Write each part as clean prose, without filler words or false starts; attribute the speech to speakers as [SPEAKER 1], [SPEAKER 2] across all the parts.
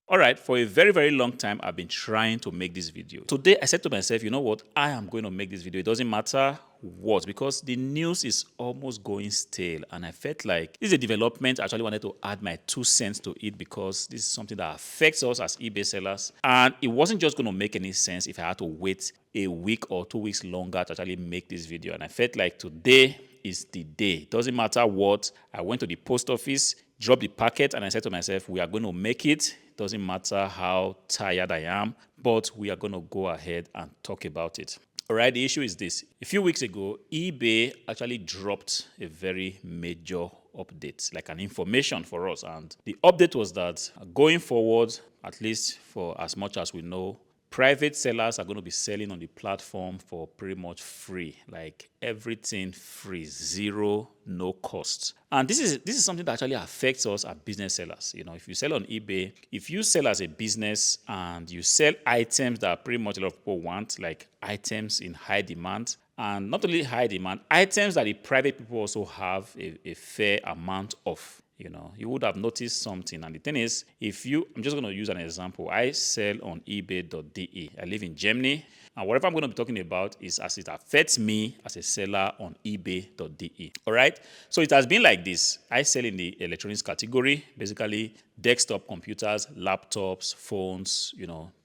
[SPEAKER 1] All right, for a very, very long time, I've been trying to make this video. Today, I said to myself, you know what? I am going to make this video. It doesn't matter what, because the news is almost going stale. And I felt like this is a development. I actually wanted to add my 2 cents to it because this is something that affects us as eBay sellers. And it wasn't just going to make any sense if I had to wait a week or 2 weeks longer to actually make this video. And I felt like today is the day. It doesn't matter what. I went to the post office, dropped the packet, and I said to myself, we are going to make it. Doesn't matter how tired I am, but we are going to go ahead and talk about it. All right, the issue is this. A few weeks ago, eBay actually dropped a very major update, like an information for us. And the update was that going forward, at least for as much as we know, private sellers are going to be selling on the platform for pretty much free, like everything free, zero, no cost. And this is something that actually affects us as business sellers. You know, if you sell on eBay, if you sell as a business and you sell items that pretty much a lot of people want, like items in high demand, and not only high demand, items that the private people also have a fair amount of. You know, you would have noticed something. And the thing is, I'm just going to use an example. I sell on ebay.de. I live in Germany. And whatever I'm going to be talking about is as it affects me as a seller on ebay.de. All right. So it has been like this. I sell in the electronics category, basically desktop computers, laptops, phones,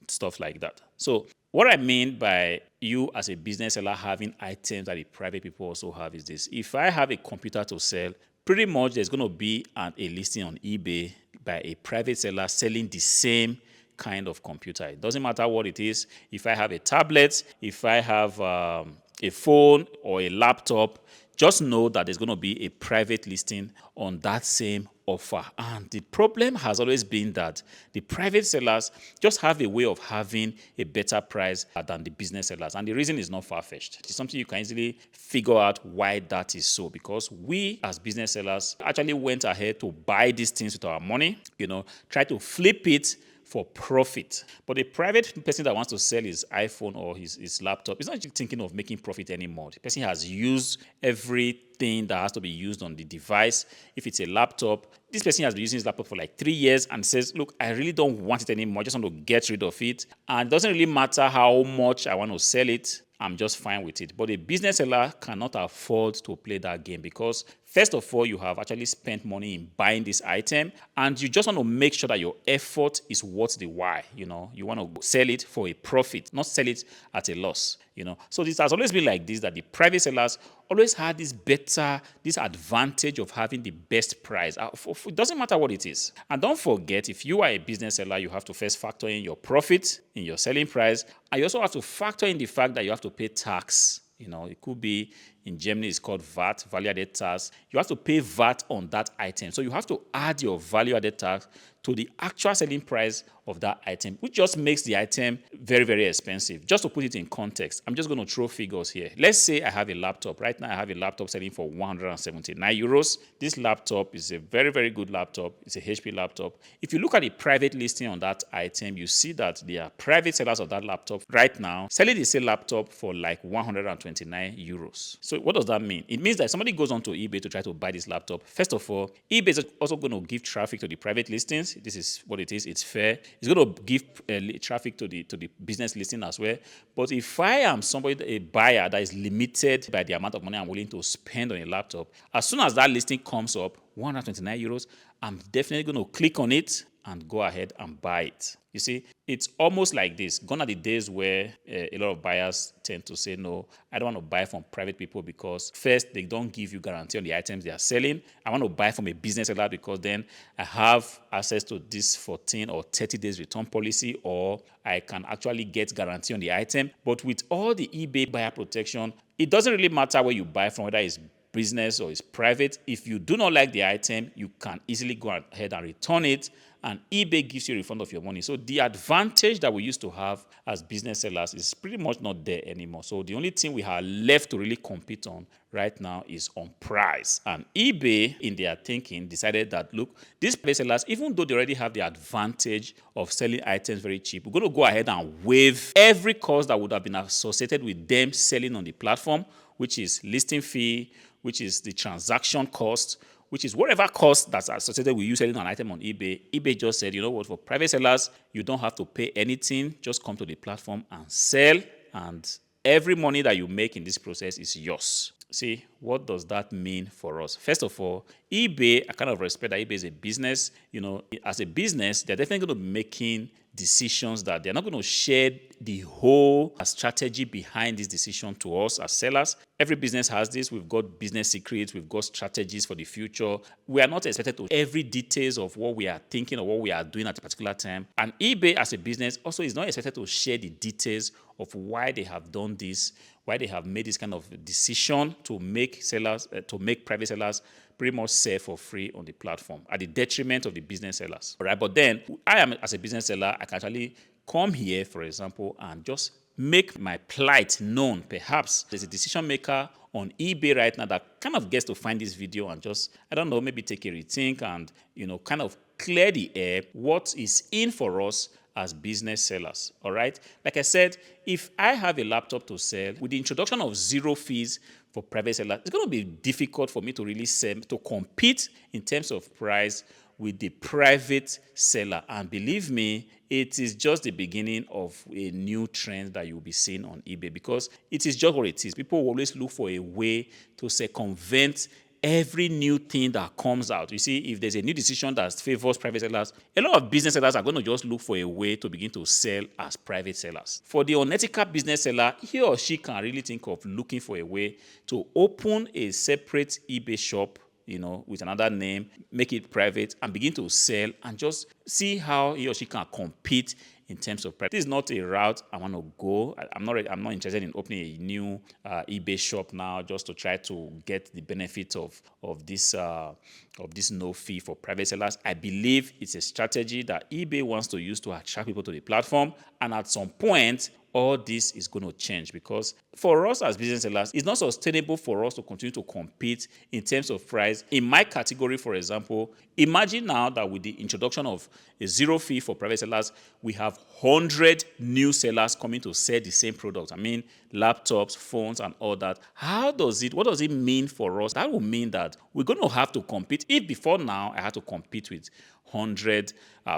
[SPEAKER 1] stuff like that. So what I mean by you as a business seller having items that the private people also have is this. If I have a computer to sell, pretty much there's going to be a listing on eBay by a private seller selling the same kind of computer. It doesn't matter what it is. If I have a tablet, if I have a phone or a laptop, just know that there's going to be a private listing on that same offer. And the problem has always been that the private sellers just have a way of having a better price than the business sellers. And the reason is not far-fetched. It's something you can easily figure out why that is so. Because we as business sellers actually went ahead to buy these things with our money, try to flip it for profit. But a private person that wants to sell his iPhone or his laptop is not actually thinking of making profit anymore. The person has used everything that has to be used on the device. If it's a laptop, this person has been using his laptop for like 3 years and says, look, I really don't want it anymore. I just want to get rid of it. And it doesn't really matter how much I want to sell it. I'm just fine with it. But a business seller cannot afford to play that game because first of all, you have actually spent money in buying this item and you just want to make sure that your effort is worth the why. You want to sell it for a profit, not sell it at a loss. So this has always been like this, that the private sellers always had this advantage of having the best price. It doesn't matter what it is. And don't forget, if you are a business seller, you have to first factor in your profit in your selling price. And you also have to factor in the fact that you have to pay tax. It could be, in Germany, it's called VAT, value-added tax. You have to pay VAT on that item. So you have to add your value-added tax to the actual selling price of that item, which just makes the item very, very expensive. Just to put it in context, I'm just going to throw figures here. Let's say I have a laptop. Right now, I have a laptop selling for 179 euros. This laptop is a very, very good laptop. It's a HP laptop. If you look at the private listing on that item, you see that there are private sellers of that laptop right now selling the same laptop for like 129 euros. So what does that mean? It means that somebody goes onto eBay to try to buy this laptop. First of all, eBay is also going to give traffic to the private listings. This is what it is. It's fair. It's going to give traffic to the business listing as well. But if I am a buyer that is limited by the amount of money I'm willing to spend on a laptop, as soon as that listing comes up, 129 euros, I'm definitely going to click on it and go ahead and buy it. You see, it's almost like this. Gone are the days where a lot of buyers tend to say, no, I don't want to buy from private people because first, they don't give you guarantee on the items they are selling. I want to buy from a business seller because then I have access to this 14 or 30 days return policy, or I can actually get guarantee on the item. But with all the eBay buyer protection, it doesn't really matter where you buy from, whether it's business or it's private. If you do not like the item, you can easily go ahead and return it, and eBay gives you a refund of your money. So the advantage that we used to have as business sellers is pretty much not there anymore. So the only thing we have left to really compete on right now is on price. And eBay, in their thinking, decided that, look, these private sellers, even though they already have the advantage of selling items very cheap, we're going to go ahead and waive every cost that would have been associated with them selling on the platform, which is listing fee, which is the transaction cost, which is whatever cost that's associated with you selling an item on eBay. eBay just said, you know what, for private sellers, you don't have to pay anything. Just come to the platform and sell, and every money that you make in this process is yours. See, what does that mean for us? First of all, eBay, I kind of respect that eBay is a business. You know, as a business, they're definitely going to be making decisions that they're not going to share the whole strategy behind this decision to us as sellers. Every business has this. We've got business secrets. We've got strategies for the future. We are not expected to every details of what we are thinking or what we are doing at a particular time. And eBay as a business also is not expected to share the details of why they have done this, why they have made this kind of decision to make sellers, to make private sellers pretty much sell for free on the platform at the detriment of the business sellers. All right, but then I am, as a business seller, I can actually come here, for example, and just make my plight known. Perhaps there's a decision maker on eBay right now that kind of gets to find this video and just, I don't know, maybe take a rethink and, you know, kind of clear the air what is in for us as business sellers. All right. Like I said, if I have a laptop to sell, with the introduction of zero fees for private sellers, it's going to be difficult for me to really sell, to compete in terms of price with the private seller. And believe me, it is just the beginning of a new trend that you'll be seeing on eBay, because it is just what it is. People will always look for a way to circumvent every new thing that comes out. You see, if there's a new decision that favors private sellers, a lot of business sellers are going to just look for a way to begin to sell as private sellers. For the unethical business seller, he or she can really think of looking for a way to open a separate eBay shop, you know, with another name, make it private, and begin to sell and just see how he or she can compete in terms of price. This is not a route I want to go. I'm not interested in opening a new eBay shop now just to try to get the benefit of this no fee for private sellers. I believe it's a strategy that eBay wants to use to attract people to the platform, and at some point, all this is going to change, because for us as business sellers, it's not sustainable for us to continue to compete in terms of price. In my category, for example, imagine now that with the introduction of a zero fee for private sellers, we have 100 new sellers coming to sell the same product. I mean, laptops, phones, and all that. What does it mean for us? That will mean that we're going to have to compete. If before now I had to compete with 100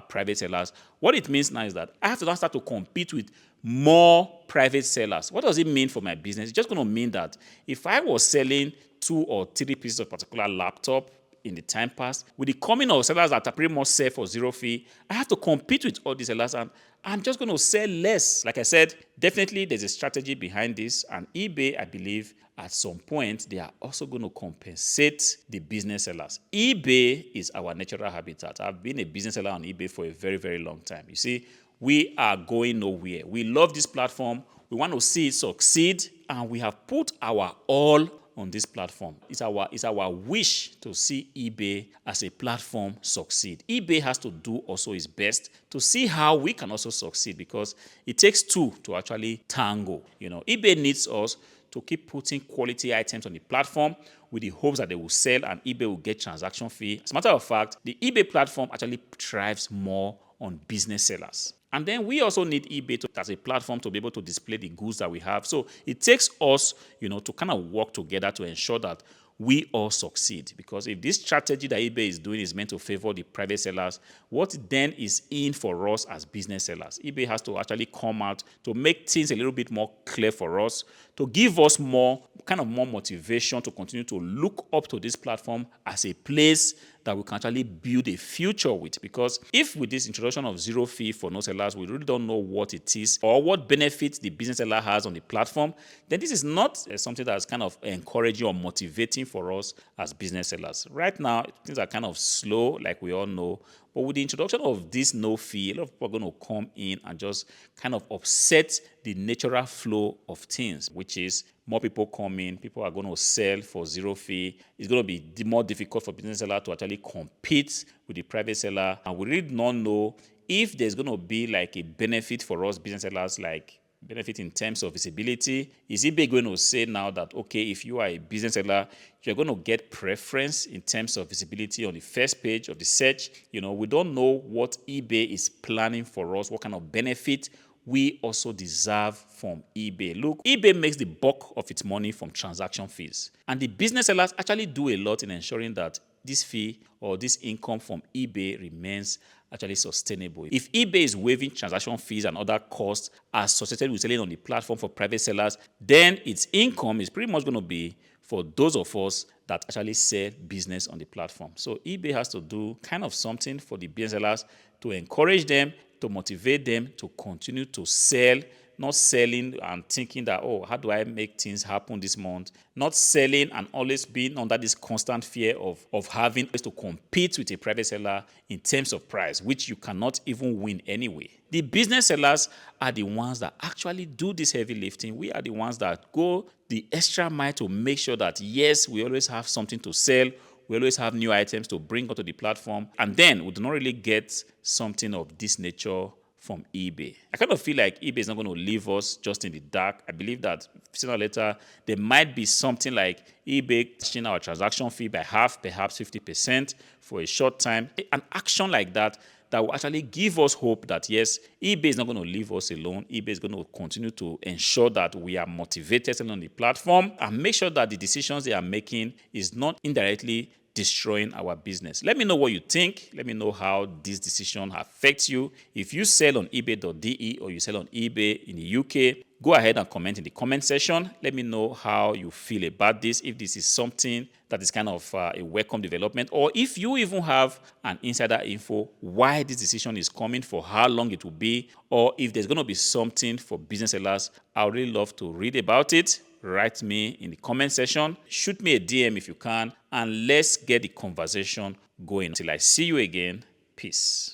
[SPEAKER 1] private sellers, what it means now is that I have to now start to compete with more private sellers. What does it mean for my business? It's just going to mean that if I was selling 2 or 3 pieces of particular laptop in the time past, with the coming of sellers that are pretty much sell for zero fee, I have to compete with all these sellers, and I'm just going to sell less. Like I said, definitely there's a strategy behind this, and eBay, I believe, at some point, they are also going to compensate the business sellers. eBay is our natural habitat. I've been a business seller on eBay for a very, very long time. You see, we are going nowhere. We love this platform. We want to see it succeed, and we have put our all on this platform. It's our wish to see eBay as a platform succeed. eBay has to do also its best to see how we can also succeed, because it takes two to actually tango. You know, eBay needs us to keep putting quality items on the platform with the hopes that they will sell and eBay will get transaction fee. As a matter of fact, the eBay platform actually thrives more on business sellers. And then we also need eBay as a platform to be able to display the goods that we have. So it takes us, you know, to kind of work together to ensure that we all succeed. Because if this strategy that eBay is doing is meant to favor the private sellers, what then is in for us as business sellers? eBay has to actually come out to make things a little bit more clear for us, to give us more motivation to continue to look up to this platform as a place that we can actually build a future with. Because if with this introduction of zero fee for no sellers, we really don't know what it is or what benefits the business seller has on the platform, then this is not something that's kind of encouraging or motivating for us as business sellers. Right now, things are kind of slow, like we all know. But with the introduction of this no fee, a lot of people are going to come in and just kind of upset the natural flow of things, which is more people come in, people are going to sell for zero fee. It's going to be more difficult for business seller to actually compete with the private seller. And we really don't know if there's going to be like a benefit for us business sellers, like benefit in terms of visibility. Is eBay going to say now that, okay, if you are a business seller, you're going to get preference in terms of visibility on the first page of the search? You know, we don't know what eBay is planning for us, what kind of benefit we also deserve from eBay. Look, eBay makes the bulk of its money from transaction fees. And the business sellers actually do a lot in ensuring that this fee or this income from eBay remains actually sustainable. If eBay is waiving transaction fees and other costs associated with selling on the platform for private sellers, then its income is pretty much going to be for those of us that actually sell business on the platform. So eBay has to do kind of something for the business sellers to encourage them, to motivate them to continue to sell, not selling and thinking that, oh, how do I make things happen this month? Not selling and always being under this constant fear of having to compete with a private seller in terms of price, which you cannot even win anyway. The business sellers are the ones that actually do this heavy lifting. We are the ones that go the extra mile to make sure that, yes, we always have something to sell. We always have new items to bring onto the platform. And then we do not really get something of this nature from eBay. I kind of feel like eBay is not going to leave us just in the dark. I believe that sooner or later, there might be something like eBay slashing our transaction fee by half, perhaps 50% for a short time. An action like that will actually give us hope that, yes, eBay is not going to leave us alone. eBay is going to continue to ensure that we are motivated on the platform and make sure that the decisions they are making is not indirectly destroying our business. Let me know what you think. Let me know how this decision affects you. If you sell on ebay.de or you sell on eBay in the UK, go ahead and comment in the comment section. Let me know how you feel about this, if this is something that is kind of a welcome development, or if you even have an insider info why this decision is coming, for how long it will be, or if there's going to be something for business sellers. I would really love to read about it. Write me in the comment section. Shoot me a DM if you can, and let's get the conversation going. Until I see you again, peace.